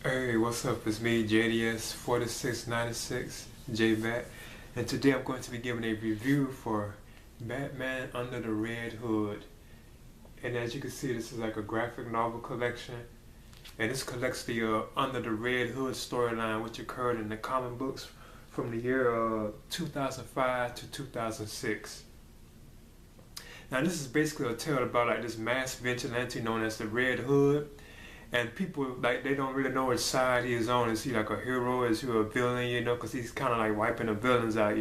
Hey, what's up? It's me, JDS4696, JBat, and today I'm going to be giving a review for Batman Under the Red Hood. And as you can see, this is like a graphic novel collection, and this collects the Under the Red Hood storyline, which occurred in the comic books from the year 2005 to 2006. Now, this is basically a tale about like this mass vigilante known as the Red Hood. And people, like, they don't really know which side he is on. Is he like a hero? Is he a villain, because he's kind of like wiping the villains out.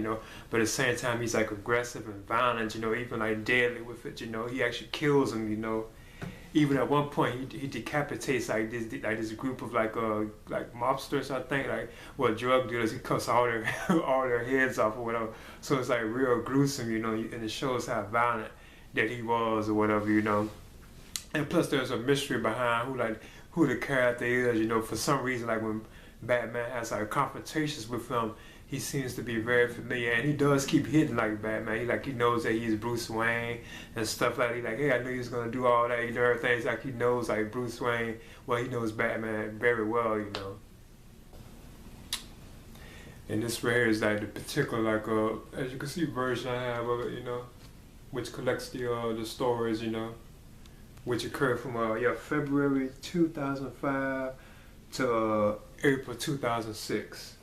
But at the same time, he's like aggressive and violent, even like deadly with it. He actually kills them. Even at one point, he decapitates like this group of like mobsters, I think, drug dealers. He cuts all their all their heads off or whatever. So it's like real gruesome, and it shows how violent that he was or whatever. And plus, there's a mystery behind who the character is. For some reason, like when Batman has like confrontations with him, he seems to be very familiar, and he does keep hitting like Batman. He knows that he's Bruce Wayne and stuff like that. He like, hey, I knew he was gonna do all that. Everything. It's like he knows like Bruce Wayne. Well, he knows Batman very well. And this right here is like the particular as you can see, version I have of it. Which collects the stories. Which occurred from February 2005 to April 2006.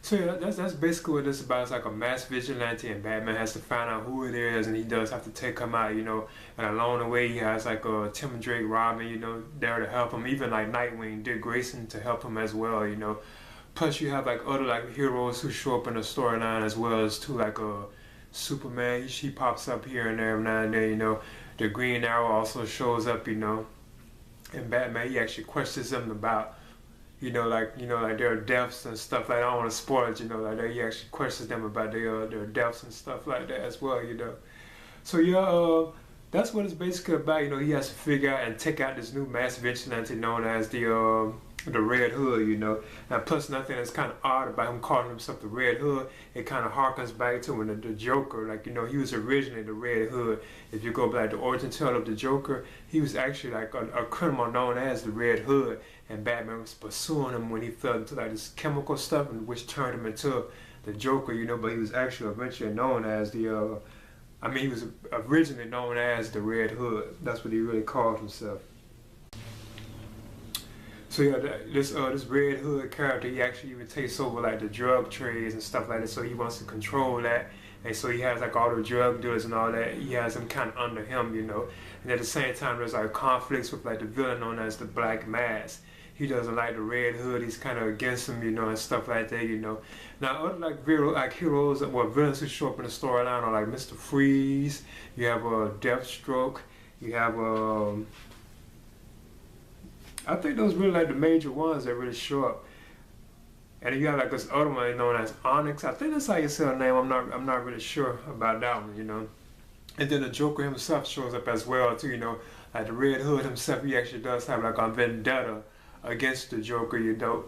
So yeah, that's basically what this is about. It's like a mass vigilante, and Batman has to find out who it is, and he does have to take him out. And along the way, he has like Tim and Drake, Robin, there to help him. Even like Nightwing, Dick Grayson to help him as well. Plus you have like other like heroes who show up in the storyline as well as too, like Superman. He pops up here and there every now and then. The Green Arrow also shows up, and Batman, he actually questions them about, like their deaths and stuff like that. I don't want to spoil it, like that. He actually questions them about their deaths and stuff like that as well, So yeah, that's what it's basically about. He has to figure out and take out this new mass vigilante known as the Red Hood, And plus, nothing that's kind of odd about him calling himself the Red Hood. It kind of harkens back to when the Joker, he was originally the Red Hood. If you go back to the origin tale of the Joker, he was actually like a criminal known as the Red Hood, and Batman was pursuing him when he fell into like this chemical stuff, and which turned him into the Joker, But he was actually eventually known as he was originally known as the Red Hood. That's what he really called himself. So yeah, this Red Hood character, he actually even takes over like the drug trades and stuff like that. So he wants to control that, and so he has like all the drug dealers and all that. He has them kind of under him, And at the same time, there's like conflicts with like the villain known as the Black Mask. He doesn't like the Red Hood. He's kind of against him, and stuff like that, Now other like heroes or villains who show up in the storyline are like Mr. Freeze. You have Deathstroke. You have I think those really like the major ones that really show up. And then you have like this other one known as Onyx. I think that's how you say her name. I'm not really sure about that one, And then the Joker himself shows up as well too, Like the Red Hood himself, he actually does have like a vendetta against the Joker,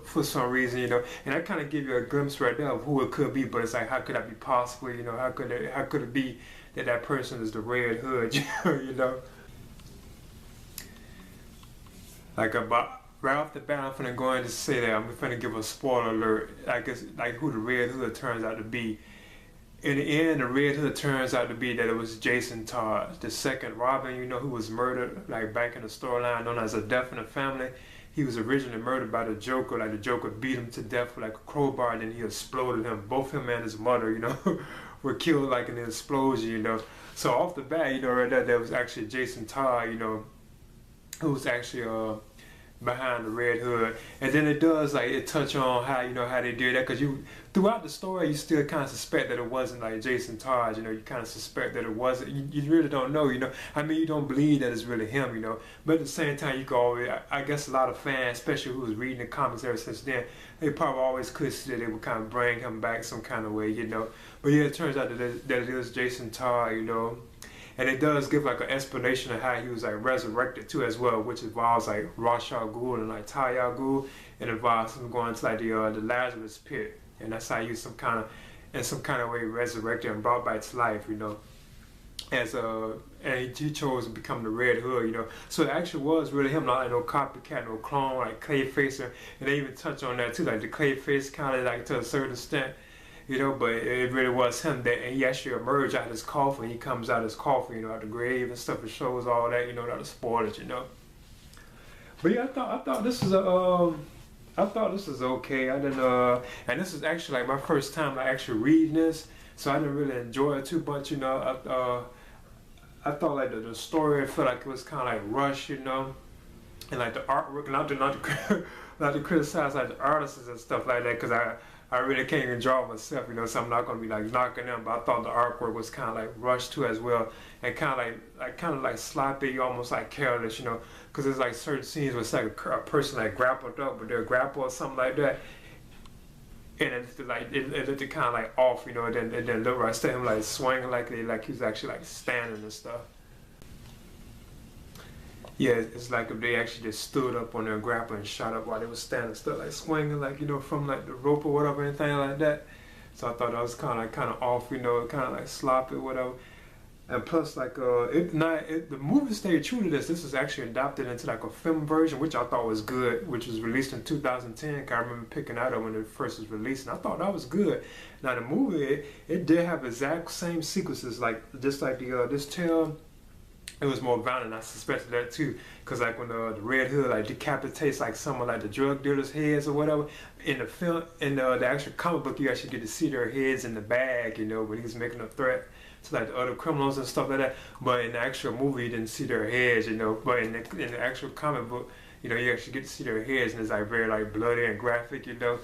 for some reason, And I kind of give you a glimpse right there of who it could be, but it's like, how could that be possible, How could it be that person is the Red Hood, Like right off the bat, I'm finna go in to say that I'm finna give a spoiler alert. It's like who the Red Hood turns out to be. In the end, the Red Hood turns out to be that it was Jason Todd, the second Robin, who was murdered like back in the storyline known as A Death in the Family. He was originally murdered by the Joker. Like the Joker beat him to death with like a crowbar, and then he exploded him. Both him and his mother, were killed like in the explosion, So off the bat, right there was actually Jason Todd, who was actually behind the Red Hood. And then it does like it touch on how how they did that, because throughout the story you still kind of suspect that it wasn't like Jason Todd. You kind of suspect that it wasn't. You really don't know. You don't believe that it's really him. But at the same time, you can always, I guess a lot of fans, especially who was reading the comics ever since then, they probably always could see that they would kind of bring him back some kind of way. But yeah, it turns out that it is Jason Todd. And it does give like an explanation of how he was like resurrected too as well, which involves like Ra's al Ghul and like Talia al Ghul. It involves him going to like the Lazarus pit, and that's how he was in some kind of way resurrected and brought back to life, as and he chose to become the Red Hood, you know. So it actually was really him, not like no copycat, no clone, like Clayface, and they even touch on that too, like the Clayface kind of like to a certain extent, you know. But it really was him that, and he actually emerged out of his coffin. He comes out of his coffin, you know, out the grave and stuff. It shows all that, you know, not to spoil it, you know. But yeah, I thought this was I thought this was okay. I didn't and this is actually like my first time like actually reading this, so I didn't really enjoy it too much, you know. I thought like the story, I felt like it was kind of like rushed, you know, and like the artwork, not to criticize like the artists and stuff like that, because I really can't even draw myself, you know, so I'm not gonna be like knocking them, but I thought the artwork was kind of like rushed too as well, and kind of like sloppy, almost like careless, you know, because there's like certain scenes where it's like a person like grappled up with their grapple or something like that, and it's like it looked kind of like off, you know. And then look right, instead of him like swinging like he's actually like standing and stuff. Yeah, it's like if they actually just stood up on their grapple and shot up while they was standing still, like swinging, like, you know, from like the rope or whatever, anything like that. So I thought that was kind of off, you know, kind of like sloppy, whatever. And plus, like, the movie stayed true to this. This was actually adapted into like a film version, which I thought was good, which was released in 2010. I remember picking that up when it first was released, and I thought that was good. Now the movie, it did have exact same sequences, like just like this tale. It was more violent. I suspected that too, cause like when the Red Hood like decapitates like someone like the drug dealers' heads or whatever in the film, in the actual comic book, you actually get to see their heads in the bag, you know, when he's making a threat to like the other criminals and stuff like that. But in the actual movie, you didn't see their heads, you know. But in the actual comic book, you know, you actually get to see their heads, and it's like very like bloody and graphic, you know.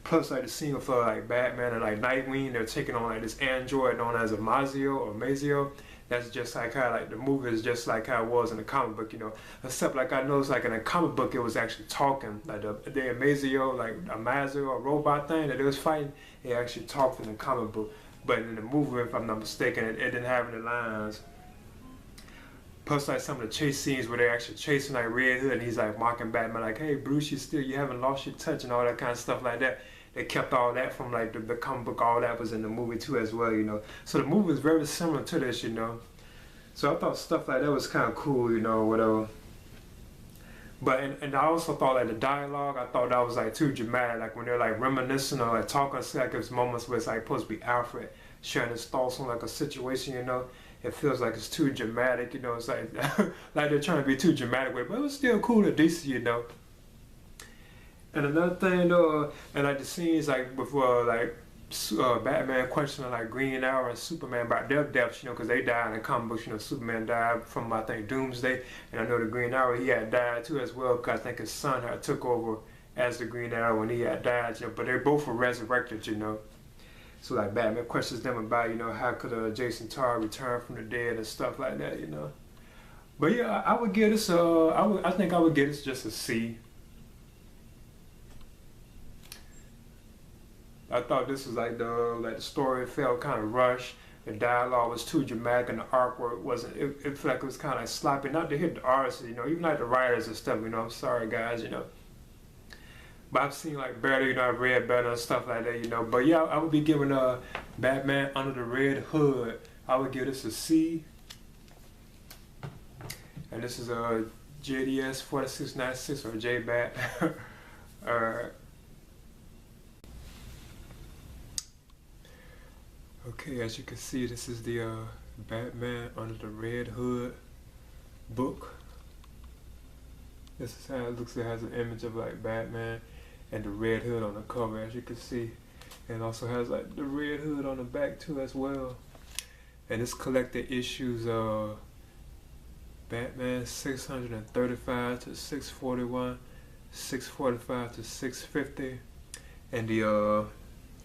Plus, like the scene with like Batman and like Nightwing, they're taking on like this android known as a Mazio or Mazio. That's just like how like the movie is just like how it was in the comic book, you know. Except like I noticed like in the comic book it was actually talking, like the Mazio, like a Mazio, a robot thing that it was fighting. It actually talked in the comic book, but in the movie, if I'm not mistaken, it didn't have any lines. Plus, like some of the chase scenes where they're actually chasing like Red Hood, and he's like mocking Batman, like, "Hey, Bruce, you haven't lost your touch," and all that kind of stuff like that. They kept all that from like the comic book. All that was in the movie too as well, you know. So the movie was very similar to this, you know. So I thought stuff like that was kind of cool, you know, whatever. But and I also thought like the dialogue, I thought that was like too dramatic. Like when they're like reminiscing or like talking, it's like there's moments where it's like supposed to be Alfred sharing his thoughts on like a situation, you know. It feels like it's too dramatic, you know. It's like like they're trying to be too dramatic with it, but it was still cool and decent, you know. And another thing though, and like the scenes like before like Batman questioning like Green Arrow and Superman about their deaths, you know, because they died in the comic books. You know, Superman died from I think Doomsday, and I know the Green Arrow he had died too as well, because I think his son had took over as the Green Arrow when he had died. You know, but they both were resurrected, you know. So like Batman questions them about, you know, how could Jason Todd return from the dead and stuff like that, you know. But yeah, I would give this I think I would give this just a C. I thought this was like the story felt kind of rushed. The dialogue was too dramatic, and the artwork wasn't. It felt like it was kind of like sloppy. Not to hit the artists, you know, even like the writers and stuff. You know, I'm sorry guys, you know. But I've seen like better, you know, I've read better and stuff like that, you know. But yeah, I would be giving Batman Under the Red Hood. I would give this a C. And this is a JDS 4696 or JBat. Okay, as you can see, this is the Batman Under the Red Hood book. This is how it looks. It has an image of like Batman and the Red Hood on the cover, as you can see. And also has like the Red Hood on the back too as well. And it's collected issues Batman 635 to 641, 645 to 650, and the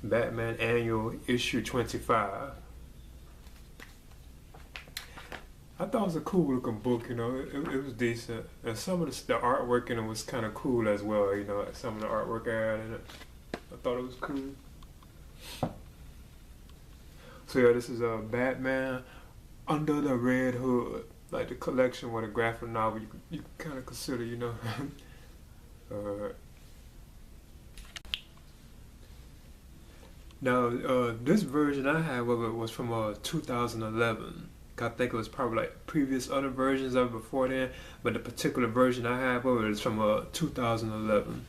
Batman Annual issue 25. I thought it was a cool looking book, you know. It was decent, and some of the artwork in it was kind of cool as well, you know. Like some of the artwork I had in it, I thought it was cool. So yeah, this is Batman Under the Red Hood, like the collection with a graphic novel you kind of consider, you know. Now, this version I have of it was from 2011, I think it was probably like previous other versions of it before then, but the particular version I have of it is from 2011.